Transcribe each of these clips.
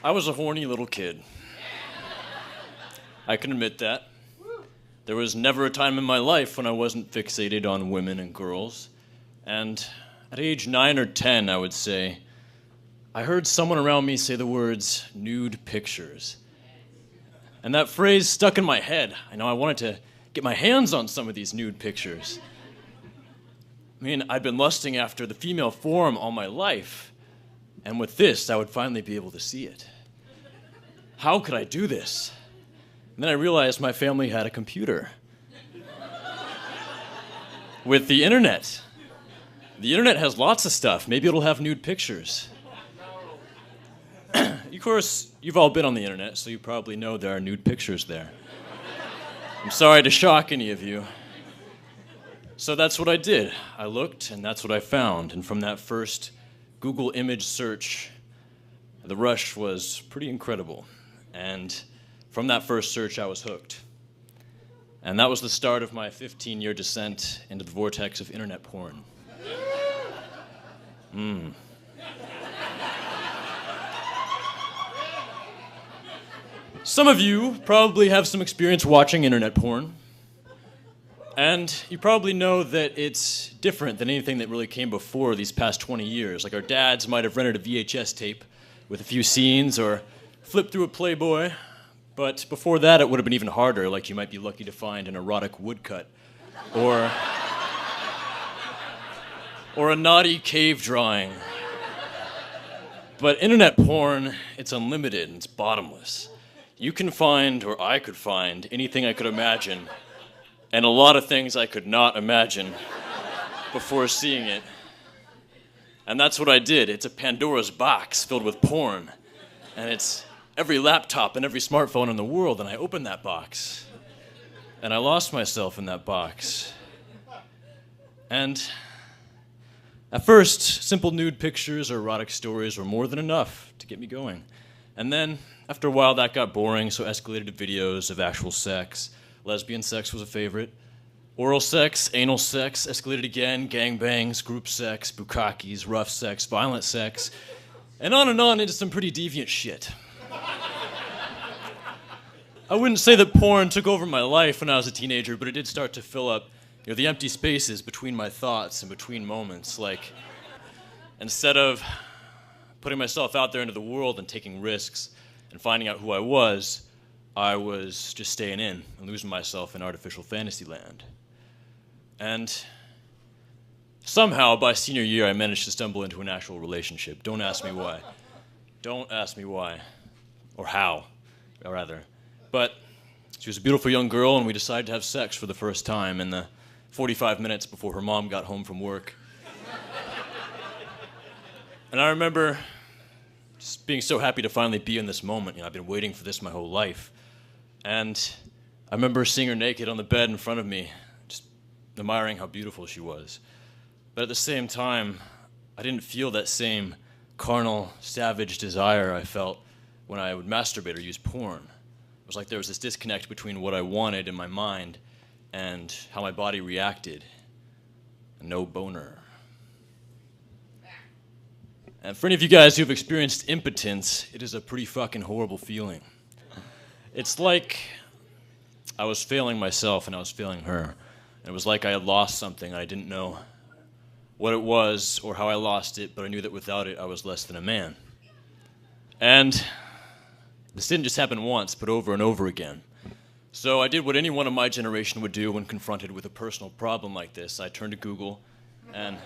I was a horny little kid. I can admit that. There was never a time in my life when I wasn't fixated on women and girls. And at age 9 or 10, I would say, I heard someone around me say the words, nude pictures. And that phrase stuck in my head. I know I wanted to get my hands on some of these nude pictures. I mean, I'd been lusting after the female form all my life. And with this, I would finally be able to see it. How could I do this? And then I realized my family had a computer. With the internet. The internet has lots of stuff. Maybe it'll have nude pictures. Of course, you've all been on the internet, so you probably know there are nude pictures there. I'm sorry to shock any of you. So that's what I did. I looked, and that's what I found. And from that first Google image search, the rush was pretty incredible. And from that first search, I was hooked. And that was the start of my 15-year descent into the vortex of internet porn. Some of you probably have some experience watching internet porn. And you probably know that it's different than anything that really came before these past 20 years. Like our dads might have rented a VHS tape with a few scenes or flipped through a Playboy. But before that, it would have been even harder, like you might be lucky to find an erotic woodcut or a naughty cave drawing. But internet porn, it's unlimited and it's bottomless. You can find, or I could find, anything I could imagine, and a lot of things I could not imagine before seeing it. And that's what I did. It's a Pandora's box filled with porn, and it's every laptop and every smartphone in the world, and I opened that box, and I lost myself in that box. And at first, simple nude pictures or erotic stories were more than enough to get me going. And then, after a while, that got boring, so escalated to videos of actual sex. Lesbian sex was a favorite. Oral sex, anal sex, escalated again, gangbangs, group sex, bukakis, rough sex, violent sex, and on into some pretty deviant shit. I wouldn't say that porn took over my life when I was a teenager, but it did start to fill up, the empty spaces between my thoughts and between moments. Like, instead of putting myself out there into the world and taking risks and finding out who I was just staying in and losing myself in artificial fantasy land. And somehow, by senior year, I managed to stumble into an actual relationship. Don't ask me why. Don't ask me why. Or how, rather. But she was a beautiful young girl, and we decided to have sex for the first time in the 45 minutes before her mom got home from work. And I remember just being so happy to finally be in this moment. I've been waiting for this my whole life. And I remember seeing her naked on the bed in front of me, just admiring how beautiful she was. But at the same time, I didn't feel that same carnal, savage desire I felt when I would masturbate or use porn. It was like there was this disconnect between what I wanted in my mind and how my body reacted. No boner. And for any of you guys who have experienced impotence, it is a pretty fucking horrible feeling. It's like I was failing myself and I was failing her. And it was like I had lost something and I didn't know what it was or how I lost it, but I knew that without it I was less than a man. And this didn't just happen once, but over and over again. So I did what anyone of my generation would do when confronted with a personal problem like this. I turned to Google and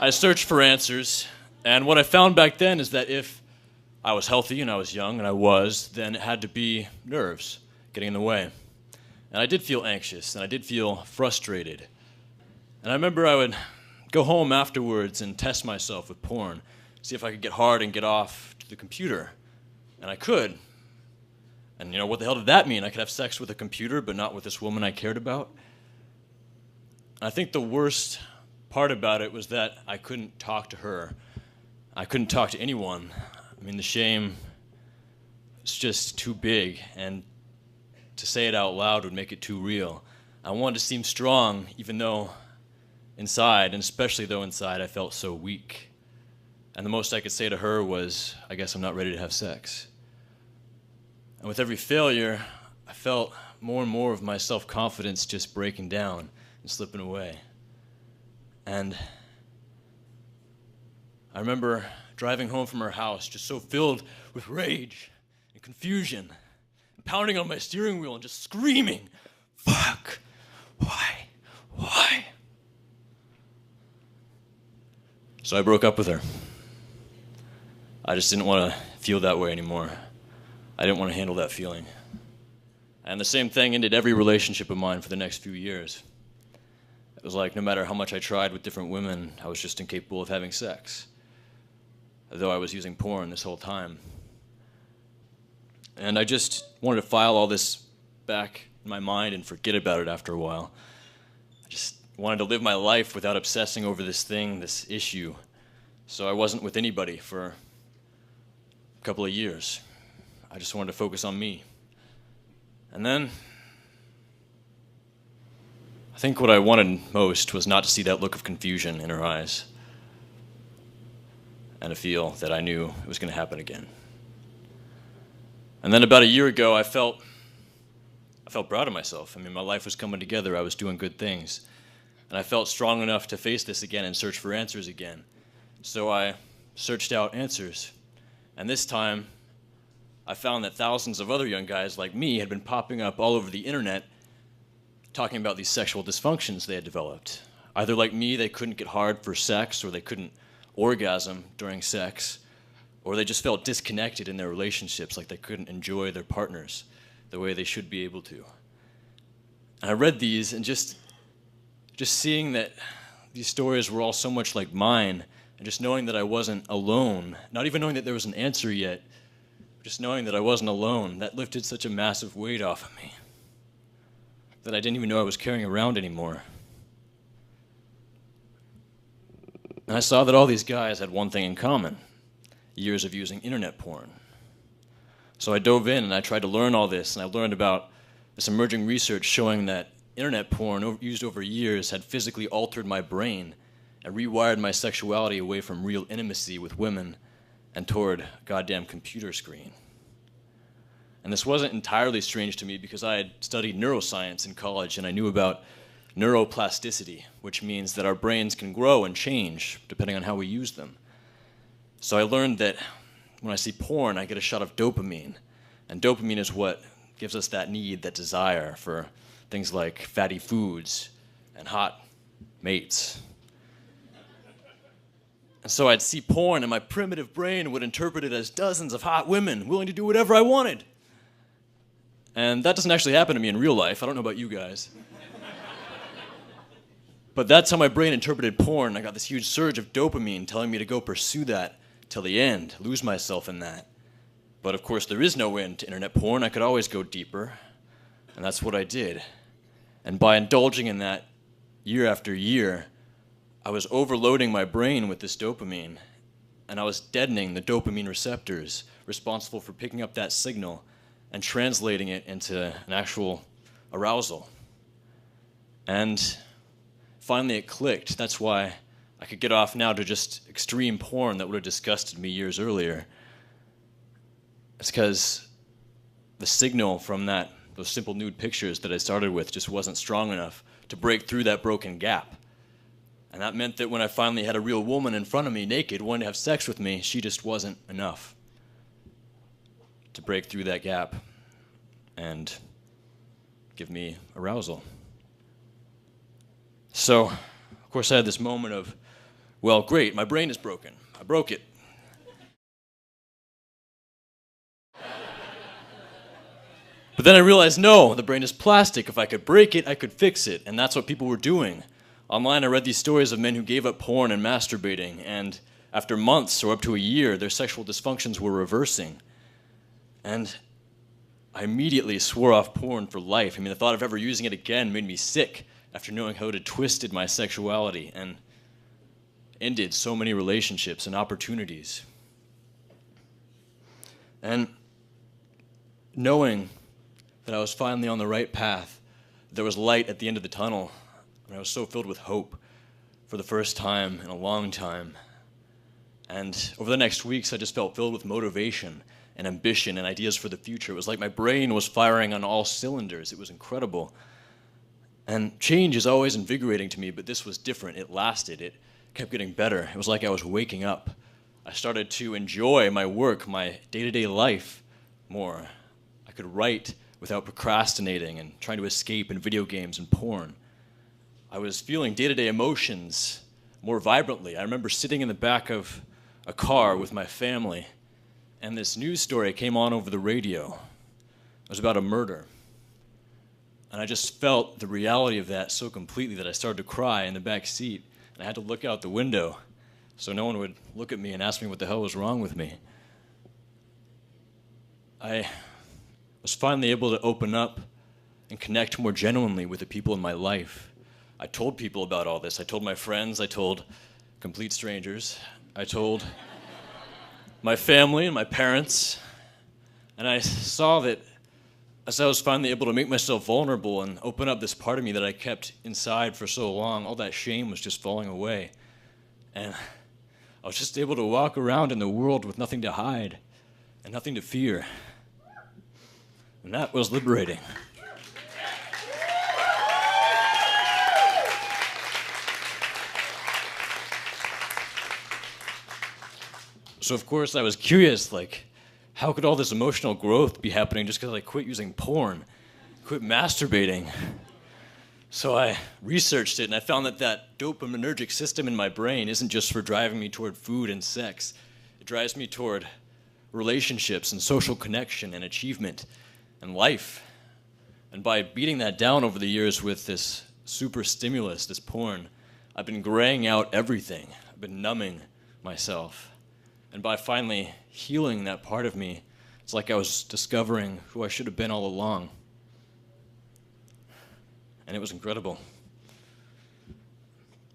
I searched for answers. And what I found back then is that if I was healthy and I was young, and I was, then it had to be nerves getting in the way. And I did feel anxious, and I did feel frustrated. And I remember I would go home afterwards and test myself with porn, see if I could get hard and get off to the computer. And I could. And what the hell did that mean? I could have sex with a computer, but not with this woman I cared about? And I think the worst part about it was that I couldn't talk to her. I couldn't talk to anyone. I mean, the shame is just too big, and to say it out loud would make it too real. I wanted to seem strong, even though inside, and especially though inside, I felt so weak. And the most I could say to her was, I guess I'm not ready to have sex. And with every failure, I felt more and more of my self-confidence just breaking down and slipping away. And I remember driving home from her house just so filled with rage and confusion, and pounding on my steering wheel and just screaming, "Fuck, why? So I broke up with her. I just didn't want to feel that way anymore. I didn't want to handle that feeling. And the same thing ended every relationship of mine for the next few years. It was like no matter how much I tried with different women, I was just incapable of having sex, though I was using porn this whole time. And I just wanted to file all this back in my mind and forget about it after a while. I just wanted to live my life without obsessing over this thing, this issue. So I wasn't with anybody for a couple of years. I just wanted to focus on me. And then I think what I wanted most was not to see that look of confusion in her eyes and to feel that I knew it was going to happen again. And then about a year ago, I felt proud of myself. I mean, my life was coming together. I was doing good things. And I felt strong enough to face this again and search for answers again. So I searched out answers. And this time, I found that thousands of other young guys like me had been popping up all over the internet talking about these sexual dysfunctions they had developed. Either like me, they couldn't get hard for sex, or they couldn't orgasm during sex, or they just felt disconnected in their relationships, like they couldn't enjoy their partners the way they should be able to. And I read these, and just seeing that these stories were all so much like mine, and just knowing that I wasn't alone, not even knowing that there was an answer yet, just knowing that I wasn't alone, that lifted such a massive weight off of me that I didn't even know I was carrying around anymore. And I saw that all these guys had one thing in common: years of using internet porn. So I dove in and I tried to learn all this, and I learned about this emerging research showing that internet porn used over years had physically altered my brain and rewired my sexuality away from real intimacy with women and toward a goddamn computer screen. And this wasn't entirely strange to me because I had studied neuroscience in college, and I knew about neuroplasticity, which means that our brains can grow and change depending on how we use them. So I learned that when I see porn, I get a shot of dopamine. And dopamine is what gives us that need, that desire for things like fatty foods and hot mates. And so I'd see porn, and my primitive brain would interpret it as dozens of hot women willing to do whatever I wanted. And that doesn't actually happen to me in real life. I don't know about you guys. But that's how my brain interpreted porn. I got this huge surge of dopamine telling me to go pursue that till the end, lose myself in that. But of course, there is no end to internet porn. I could always go deeper. And that's what I did. And by indulging in that year after year, I was overloading my brain with this dopamine, and I was deadening the dopamine receptors responsible for picking up that signal and translating it into an actual arousal. And finally it clicked. That's why I could get off now to just extreme porn that would have disgusted me years earlier. It's because the signal from those simple nude pictures that I started with just wasn't strong enough to break through that broken gap. And that meant that when I finally had a real woman in front of me, naked, wanting to have sex with me, she just wasn't enough to break through that gap and give me arousal. So, of course, I had this moment of, well, great, my brain is broken. I broke it. But then I realized, no, the brain is plastic. If I could break it, I could fix it. And that's what people were doing. Online, I read these stories of men who gave up porn and masturbating, and after months or up to a year, their sexual dysfunctions were reversing. And I immediately swore off porn for life. I mean, the thought of ever using it again made me sick after knowing how it had twisted my sexuality and ended so many relationships and opportunities. And knowing that I was finally on the right path, there was light at the end of the tunnel, and I was so filled with hope for the first time in a long time. And over the next weeks, I just felt filled with motivation and ambition and ideas for the future. It was like my brain was firing on all cylinders. It was incredible. And change is always invigorating to me, but this was different. It lasted. It kept getting better. It was like I was waking up. I started to enjoy my work, my day-to-day life more. I could write without procrastinating and trying to escape in video games and porn. I was feeling day-to-day emotions more vibrantly. I remember sitting in the back of a car with my family, and this news story came on over the radio. It was about a murder. And I just felt the reality of that so completely that I started to cry in the back seat. And I had to look out the window so no one would look at me and ask me what the hell was wrong with me. I was finally able to open up and connect more genuinely with the people in my life. I told people about all this. I told my friends. I told complete strangers. I told my family and my parents. And I saw that as I was finally able to make myself vulnerable and open up this part of me that I kept inside for so long, all that shame was just falling away. And I was just able to walk around in the world with nothing to hide and nothing to fear. And that was liberating. So of course I was curious, like, how could all this emotional growth be happening just because I quit using porn, quit masturbating? So I researched it, and I found that that dopaminergic system in my brain isn't just for driving me toward food and sex. It drives me toward relationships and social connection and achievement and life. And by beating that down over the years with this super stimulus, this porn, I've been graying out everything. I've been numbing myself. And by finally healing that part of me, it's like I was discovering who I should have been all along. And it was incredible.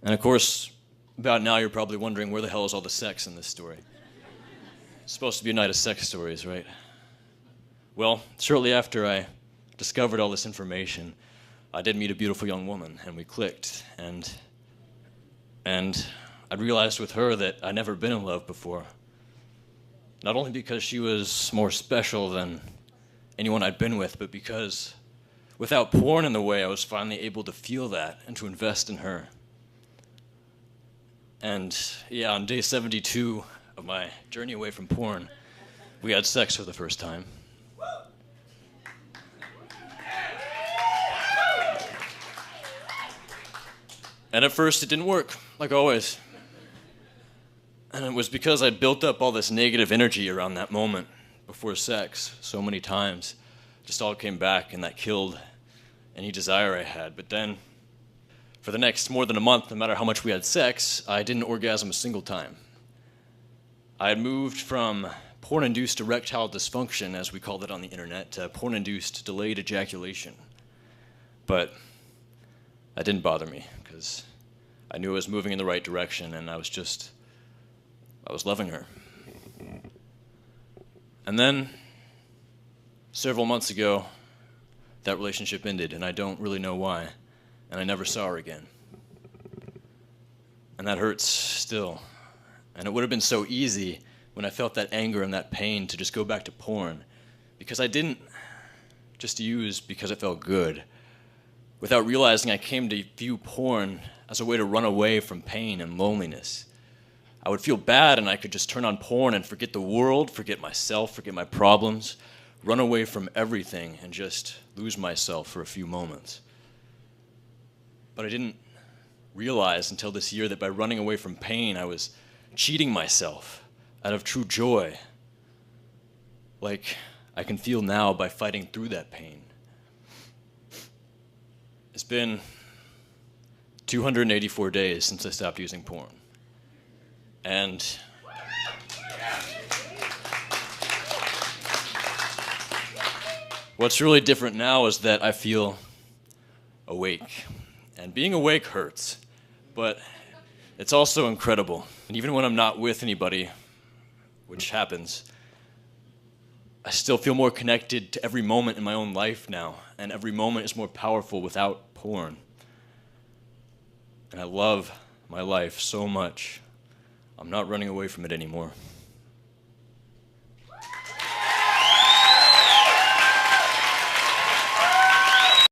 And of course, about now you're probably wondering where the hell is all the sex in this story? It's supposed to be a night of sex stories, right? Well, shortly after I discovered all this information, I did meet a beautiful young woman, and we clicked. And I realized with her that I'd never been in love before. Not only because she was more special than anyone I'd been with, but because without porn in the way, I was finally able to feel that and to invest in her. And yeah, on day 72 of my journey away from porn, we had sex for the first time. And at first it didn't work, like always. And it was because I'd built up all this negative energy around that moment before sex so many times. Just all came back, and that killed any desire I had. But then, for the next more than a month, no matter how much we had sex, I didn't orgasm a single time. I had moved from porn-induced erectile dysfunction, as we called it on the internet, to porn-induced delayed ejaculation. But that didn't bother me, because I knew I was moving in the right direction, and I was loving her. And then, several months ago, that relationship ended, and I don't really know why, and I never saw her again. And that hurts still. And it would have been so easy when I felt that anger and that pain to just go back to porn, because I didn't just use because it felt good. Without realizing, I came to view porn as a way to run away from pain and loneliness. I would feel bad, and I could just turn on porn and forget the world, forget myself, forget my problems, run away from everything, and just lose myself for a few moments. But I didn't realize until this year that by running away from pain, I was cheating myself out of true joy, like I can feel now by fighting through that pain. It's been 284 days since I stopped using porn. And what's really different now is that I feel awake. And being awake hurts, but it's also incredible. And even when I'm not with anybody, which happens, I still feel more connected to every moment in my own life now, and every moment is more powerful without porn. And I love my life so much. I'm not running away from it anymore.